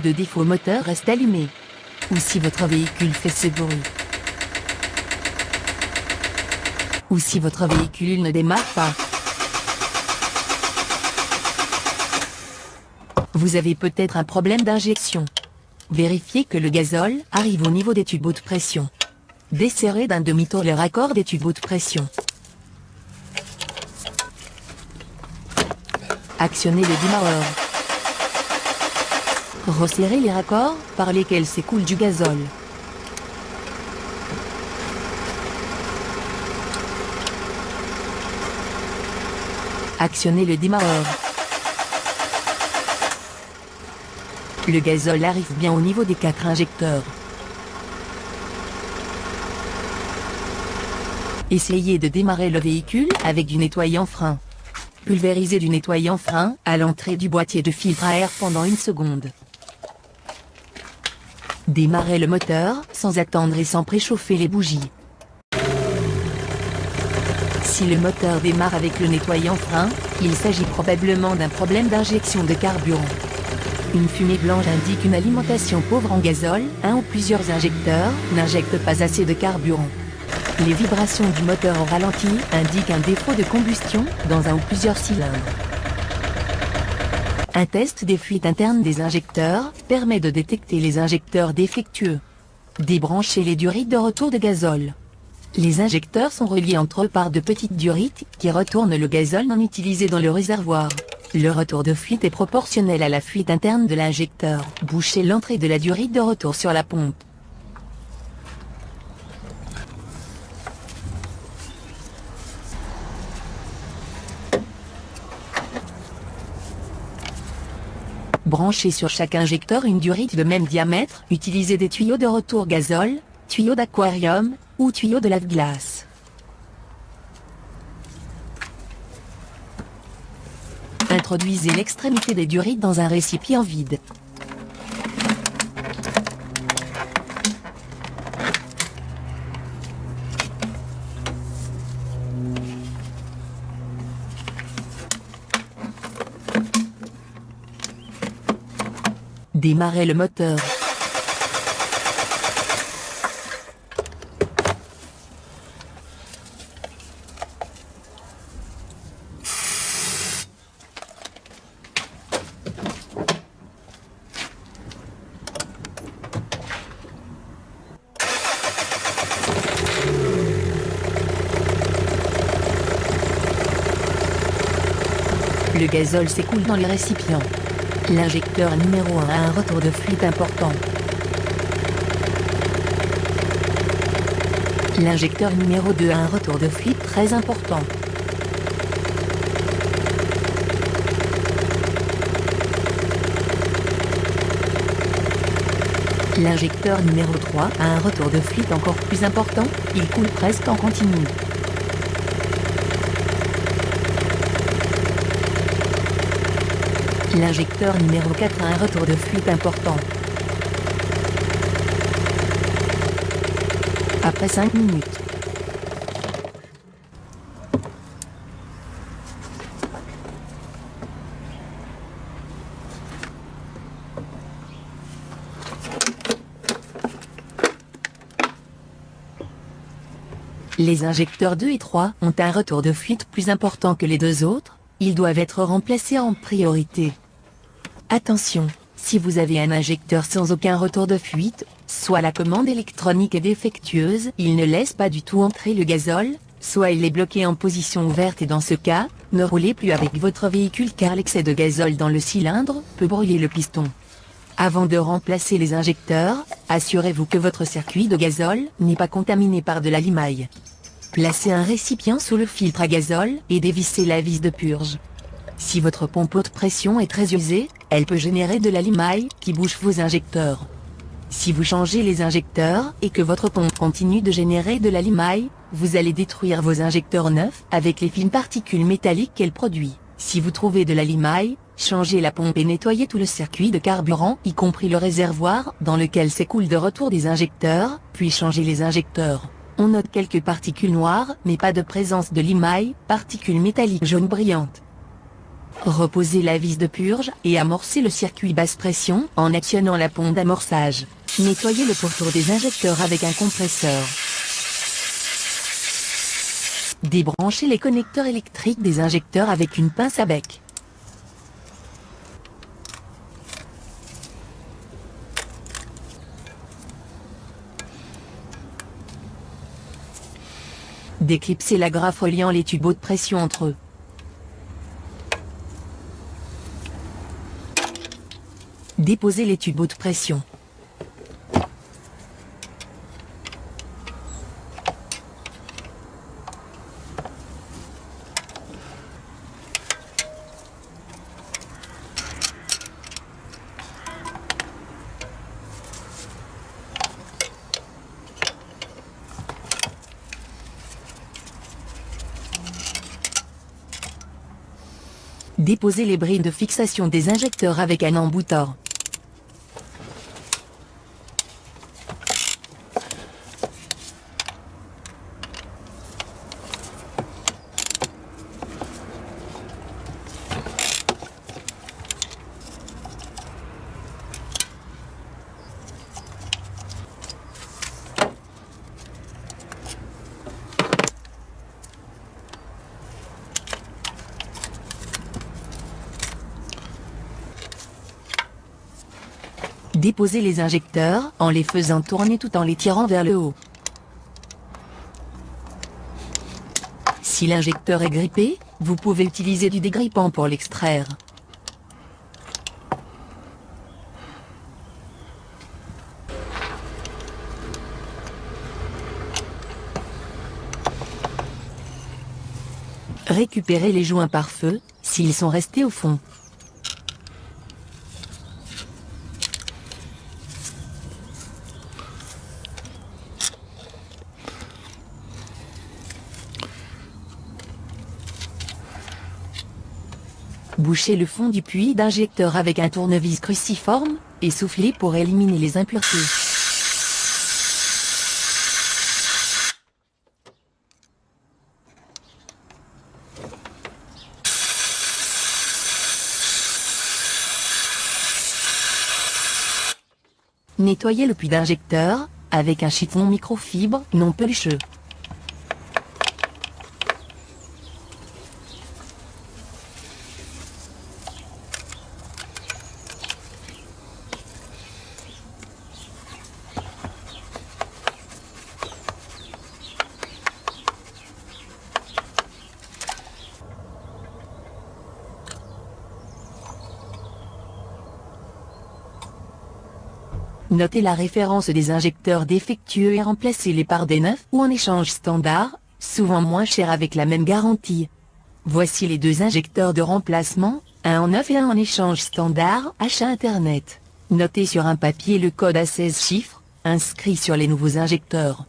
de défaut moteur reste allumé. Ou si votre véhicule fait ce bruit. Ou si votre véhicule ne démarre pas. Vous avez peut-être un problème d'injection. Vérifiez que le gazole arrive au niveau des tubes haute pression. Desserrez d'un demi-tour les raccords des tubes haute pression. Actionnez le démarreur. Resserrez les raccords par lesquels s'écoule du gazole. Actionnez le démarreur. Le gazole arrive bien au niveau des 4 injecteurs. Essayez de démarrer le véhicule avec du nettoyant frein. Pulvérisez du nettoyant frein à l'entrée du boîtier de filtre à air pendant 1 seconde. Démarrez le moteur sans attendre et sans préchauffer les bougies. Si le moteur démarre avec le nettoyant frein, il s'agit probablement d'un problème d'injection de carburant. Une fumée blanche indique une alimentation pauvre en gazole. Un ou plusieurs injecteurs n'injectent pas assez de carburant. Les vibrations du moteur au ralenti indiquent un défaut de combustion dans un ou plusieurs cylindres. Un test des fuites internes des injecteurs permet de détecter les injecteurs défectueux. Débranchez les durites de retour de gazole. Les injecteurs sont reliés entre eux par de petites durites qui retournent le gazole non utilisé dans le réservoir. Le retour de fuite est proportionnel à la fuite interne de l'injecteur. Bouchez l'entrée de la durite de retour sur la pompe. Branchez sur chaque injecteur une durite de même diamètre. Utilisez des tuyaux de retour gazole, tuyaux d'aquarium ou tuyaux de lave-glace. Introduisez l'extrémité des durites dans un récipient vide. Démarrez le moteur. Le gazole s'écoule dans les récipients. L'injecteur numéro 1 a un retour de fuite important. L'injecteur numéro 2 a un retour de fuite très important. L'injecteur numéro 3 a un retour de fuite encore plus important, il coule presque en continu. L'injecteur numéro 4 a un retour de fuite important. Après 5 minutes. Les injecteurs 2 et 3 ont un retour de fuite plus important que les deux autres, ils doivent être remplacés en priorité. Attention, si vous avez un injecteur sans aucun retour de fuite, soit la commande électronique est défectueuse, il ne laisse pas du tout entrer le gazole, soit il est bloqué en position ouverte et dans ce cas, ne roulez plus avec votre véhicule car l'excès de gazole dans le cylindre peut brûler le piston. Avant de remplacer les injecteurs, assurez-vous que votre circuit de gazole n'est pas contaminé par de la limaille. Placez un récipient sous le filtre à gazole et dévissez la vis de purge. Si votre pompe haute pression est très usée, elle peut générer de la limaille qui bouche vos injecteurs. Si vous changez les injecteurs et que votre pompe continue de générer de la limaille, vous allez détruire vos injecteurs neufs avec les fines particules métalliques qu'elle produit. Si vous trouvez de la limaille, changez la pompe et nettoyez tout le circuit de carburant, y compris le réservoir dans lequel s'écoule de retour des injecteurs, puis changez les injecteurs. On note quelques particules noires, mais pas de présence de limaille, particules métalliques jaunes brillantes. Reposez la vis de purge et amorcez le circuit basse pression en actionnant la pompe d'amorçage. Nettoyez le pourtour des injecteurs avec un compresseur. Débranchez les connecteurs électriques des injecteurs avec une pince à bec. Déclipsez l'agrafe reliant les tubes haute pression entre eux. Déposez les tubes haute pression. Déposez les brilles de fixation des injecteurs avec un embouteur. Déposez les injecteurs en les faisant tourner tout en les tirant vers le haut. Si l'injecteur est grippé, vous pouvez utiliser du dégrippant pour l'extraire. Récupérez les joints par feu, s'ils sont restés au fond. Bouchez le fond du puits d'injecteur avec un tournevis cruciforme, et soufflez pour éliminer les impuretés. Nettoyez le puits d'injecteur avec un chiffon microfibre non pelucheux. Notez la référence des injecteurs défectueux et remplacez-les par des neufs ou en échange standard, souvent moins cher avec la même garantie. Voici les deux injecteurs de remplacement, un en neuf et un en échange standard, achat internet. Notez sur un papier le code à 16 chiffres, inscrit sur les nouveaux injecteurs.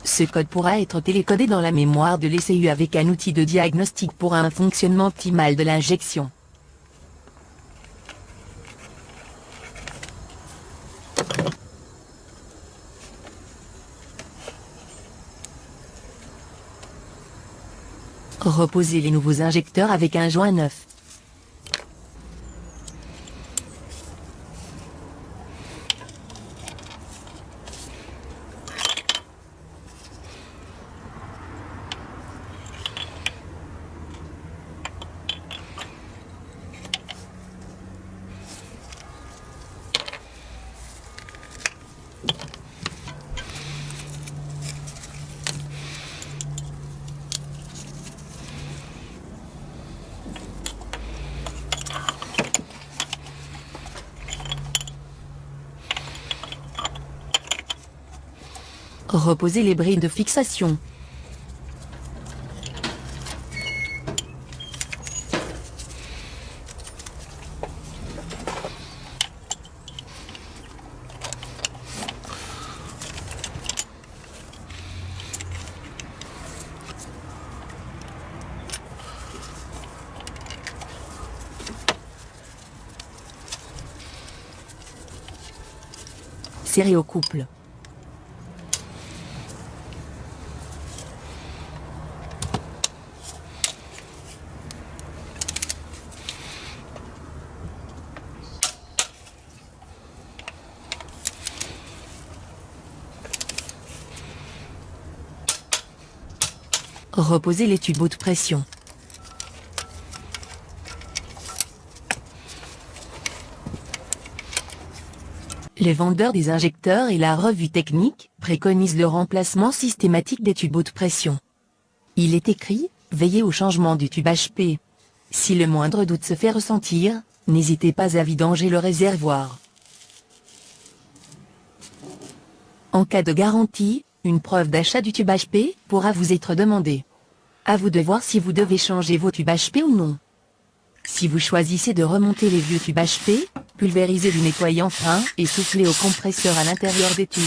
Ce code pourra être télécodé dans la mémoire de l'ECU avec un outil de diagnostic pour un fonctionnement optimal de l'injection. Reposez les nouveaux injecteurs avec un joint neuf. Reposez les brilles de fixation. Serrez au couple. Reposez les tubes haute pression. Les vendeurs des injecteurs et la revue technique préconisent le remplacement systématique des tubes haute pression. Il est écrit, veillez au changement du tube HP. Si le moindre doute se fait ressentir, n'hésitez pas à vidanger le réservoir. En cas de garantie, une preuve d'achat du tube HP pourra vous être demandée. À vous de voir si vous devez changer vos tubes HP ou non. Si vous choisissez de remonter les vieux tubes HP, pulvérisez du nettoyant fin et soufflez au compresseur à l'intérieur des tubes.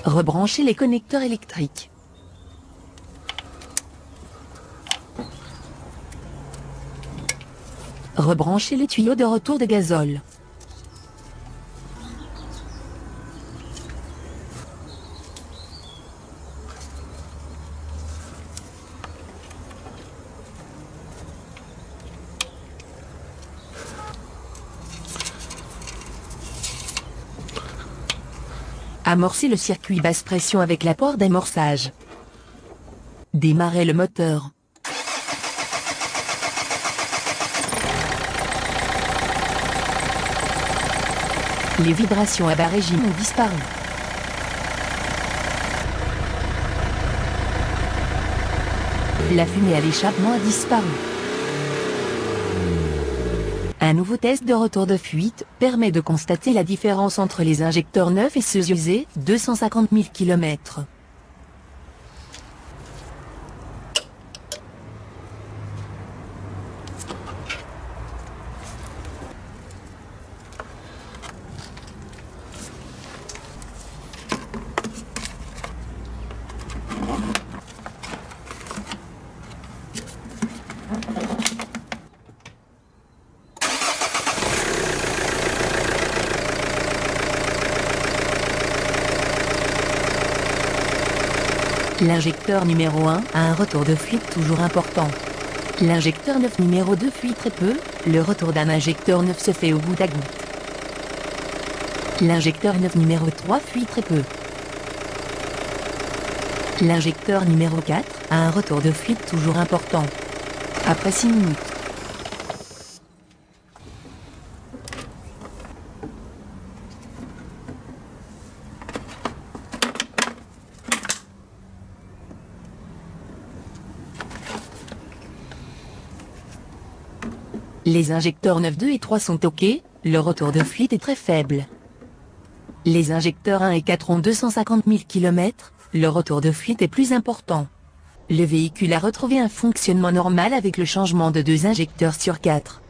Rebranchez les connecteurs électriques. Rebranchez les tuyaux de retour de gazole. Amorcez le circuit basse pression avec l'apport d'amorçage. Démarrez le moteur. Les vibrations à bas régime ont disparu. La fumée à l'échappement a disparu. Un nouveau test de retour de fuite permet de constater la différence entre les injecteurs neufs et ceux usés, 250 000 km. L'injecteur numéro 1 a un retour de fuite toujours important. L'injecteur neuf numéro 2 fuit très peu, le retour d'un injecteur neuf se fait au goutte à goutte. L'injecteur neuf numéro 3 fuit très peu. L'injecteur numéro 4 a un retour de fuite toujours important. Après 6 minutes. Les injecteurs 9, 2 et 3 sont OK, le retour de fuite est très faible. Les injecteurs 1 et 4 ont 250 000 km, le retour de fuite est plus important. Le véhicule a retrouvé un fonctionnement normal avec le changement de 2 injecteurs sur 4.